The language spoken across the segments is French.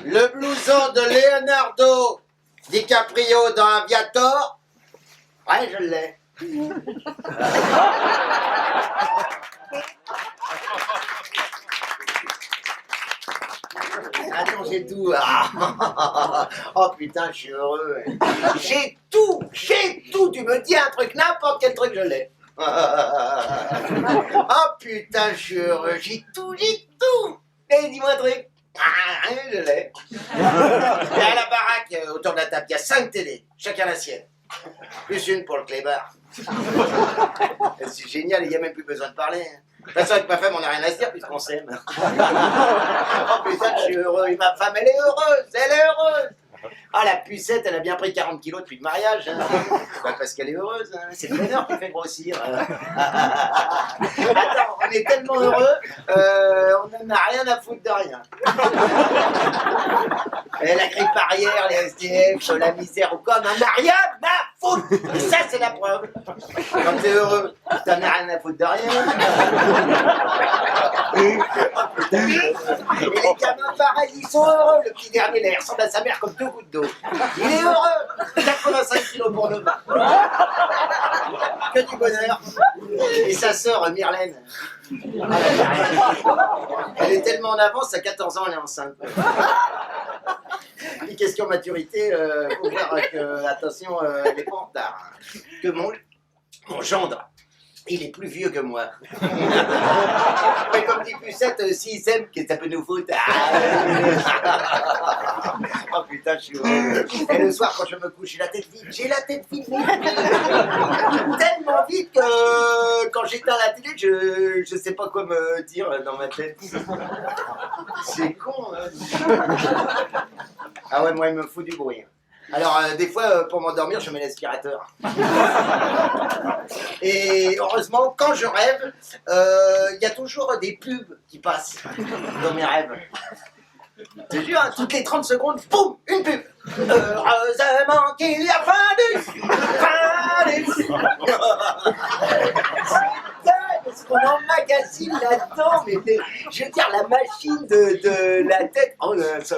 Le blouson de Leonardo DiCaprio dans Aviator. Ouais, je l'ai. Attends, j'ai tout. Ah. Oh putain, je suis heureux. J'ai tout. Tu me dis un truc, n'importe quel truc, je l'ai. Oh putain, je suis heureux. J'ai tout. Et dis-moi un truc. Ah, je l'ai. Et à la baraque, autour de la table, il y a 5 télés, chacun la sienne. Plus une pour le clébard. C'est génial, il n'y a même plus besoin de parler. De toute façon, avec ma femme, on n'a rien à se dire puisqu'on s'aime. Oh putain, je suis heureux. Et ma femme, elle est heureuse. Ah, la pucette, elle a bien pris 40 kilos depuis le mariage. Hein. Bah, parce qu'elle est heureuse. Hein. C'est le bonheur qui fait grossir. Attends, on est tellement heureux, on n'en a rien à foutre de rien. Et la grippe arrière, les SDF, la misère ou quoi, on n'en a rien à foutre. Et ça, c'est la preuve. Quand t'es heureux, t'en as rien à foutre de rien. Et les gamins, pareil, ils sont heureux. Le petit dernier, là, il ressemble à sa mère comme 2 gouttes d'eau. Il est heureux. 85 kilos pour le bas. Que du bonheur. Et sa sœur, Myrlène. Elle est tellement en avance, à 14 ans, elle est enceinte. Puis question maturité, faut voir que, attention, elle n'est pas en retard. Que mon gendre, il est plus vieux que moi. Mais comme dit Pucette, s'il s'aime, qu'est-ce que ça peut nous foutre? Oh putain, je suis heureux. Et le soir, quand je me couche, j'ai la tête vide. Tellement vite que quand j'éteins la télé, je sais pas quoi me dire dans ma tête. C'est con, hein. Ah ouais, moi, il me fout du bruit. Alors, des fois, pour m'endormir, je mets l'aspirateur. Et heureusement, quand je rêve, il y a toujours des pubs qui passent dans mes rêves. Je te jure, hein, toutes les 30 secondes, boum, une pub. Heureusement qu'il y a fallu. Parce qu'on emmagasine là-dedans, mais je veux dire, la machine de la tête. Oh, ça.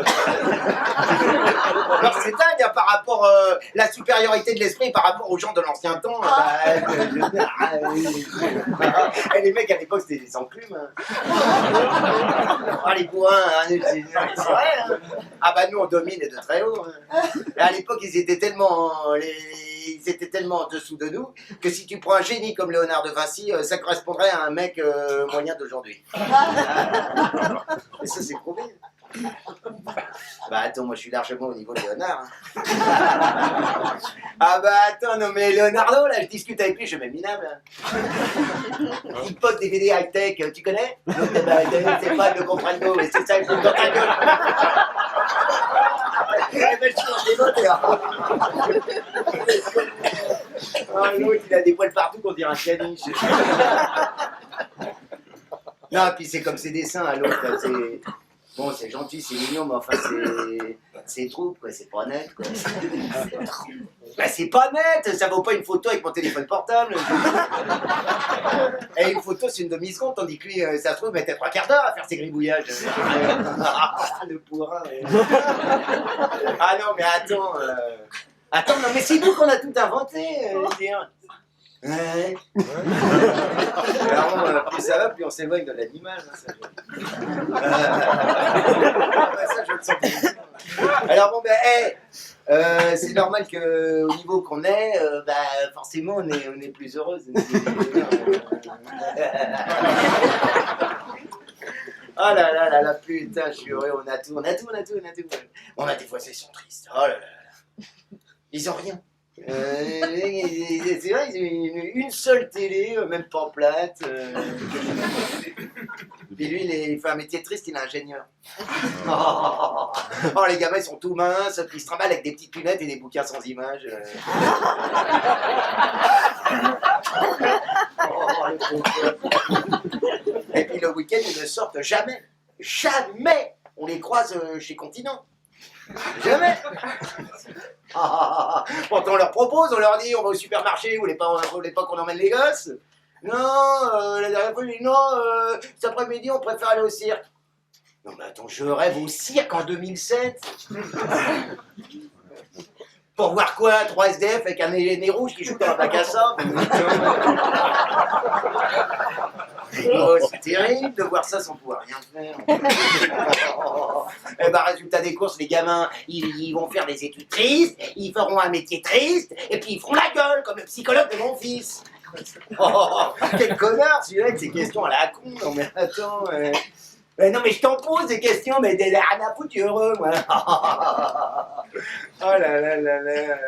Alors c'est dingue hein, par rapport la supériorité de l'esprit par rapport aux gens de l'ancien temps. Et les mecs à l'époque c'était des enclumes. Ah les bourrins, hein, c'est vrai. Hein. Ah bah nous on domine de très haut. Hein. Et à l'époque ils étaient tellement en dessous de nous que si tu prends un génie comme Léonard de Vinci, ça correspondrait à un mec moyen d'aujourd'hui. Et ça c'est prouvé. Bah attends, moi je suis largement au niveau de Léonard. Hein. Ah bah attends, non mais Leonardo, là je discute avec lui, je mets minable. Il poste des DVD high-tech, tu connais? C'est pas de comprendre, mais c'est ça, il faut dans ta gueule. Oh, l'autre il a des poils partout qu'on dirait un caniche. Non, puis c'est comme ses dessins à l'autre, c'est... Bon, c'est gentil, c'est mignon, mais enfin, c'est trop, quoi, c'est pas net, quoi. Bah, c'est pas net, ça vaut pas une photo avec mon téléphone portable. Et une photo, c'est une demi-seconde, tandis que lui, ça se trouve, il mettait 3 quarts d'heure à faire ses gribouillages. Le pourrin. Ah non, mais attends, attends, non, mais c'est nous qu'on a tout inventé, Ouais. Alors, plus ça va, plus on s'éloigne de l'animal. Hein, ça, ça, je le sens. Alors bon, ben, hey, c'est normal qu'au niveau qu'on est, bah, forcément, on est plus heureuse. Oh là là là là, putain, je suis heureux, on a tout. On a des voisins, ils sont tristes. Oh là là là. Ils ont rien. C'est vrai, une seule télé, même pas plate. Puis lui, il fait un métier triste, il est ingénieur. Oh, les gamins, ils sont tout minces, puis ils se trimballent avec des petites lunettes et des bouquins sans images. Et puis le week-end, ils ne sortent jamais. Jamais on les croise chez Continent. Jamais. Quand on leur propose, on leur dit on va au supermarché, vous voulez pas qu'on emmène les gosses? Non, la dernière fois, non, cet après-midi, on préfère aller au cirque. Non mais attends, je rêve au cirque en 2007. Pour voir quoi? 3 SDF avec un nez rouge qui joue dans un bac à sable? Oh, c'est terrible de voir ça sans pouvoir rien faire. Eh ben, résultat des courses, les gamins, ils vont faire des études tristes, ils feront un métier triste, et puis ils feront la gueule comme le psychologue de mon fils. Oh, quel connard celui-là avec ses questions à la con. Non mais attends... Mais non mais je t'en pose des questions, mais t'es rien à foutre, tu es heureux, moi. Oh là là là là.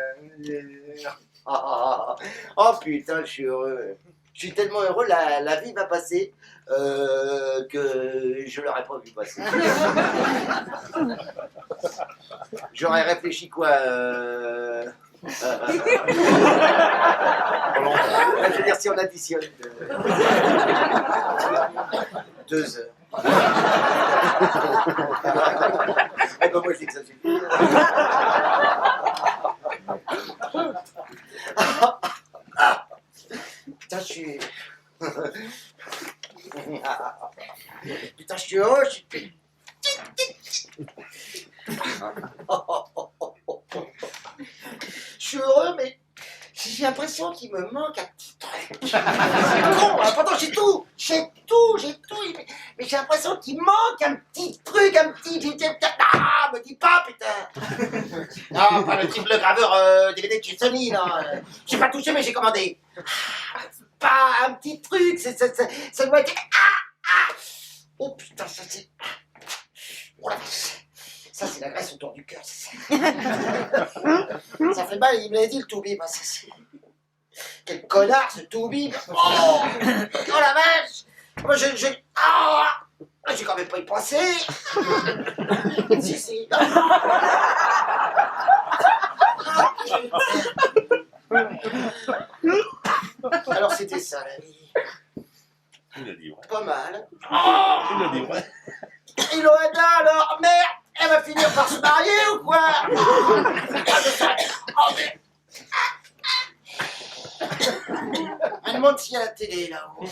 Oh putain, je suis heureux. Je suis tellement heureux, la vie va passer que je l'aurais pas vu passer. J'aurais réfléchi quoi je veux dire, si on additionne 2 heures. Eh ben moi je dis que ça suffit. Putain, je suis... Putain, je suis heureux, je suis... Je suis heureux, mais j'ai l'impression qu'il me manque un petit truc. C'est con, hein. Pourtant j'ai tout, mais j'ai l'impression qu'il manque un petit truc, un petit... Ah, me dis pas, putain. Non, pas le triple graveur DVD de chez Sony, non. J'ai pas touché, mais j'ai commandé. Pas un petit truc, ça doit être... Oh putain, ça c'est... Oh la vache. Ça, c'est la graisse autour du cœur. Ça fait mal, il me l'a dit, le toubib. Ça, c'est... Quel connard, ce toubib. Oh la vache. Moi, j'ai quand même pas y pensé. Si. Alors, c'était ça, la vie. Il a dit ouais. Pas mal. Il a dit ouais. Et Loana, alors, merde, elle va finir par se marier ou quoi? Elle demande s'il y a la télé là-haut.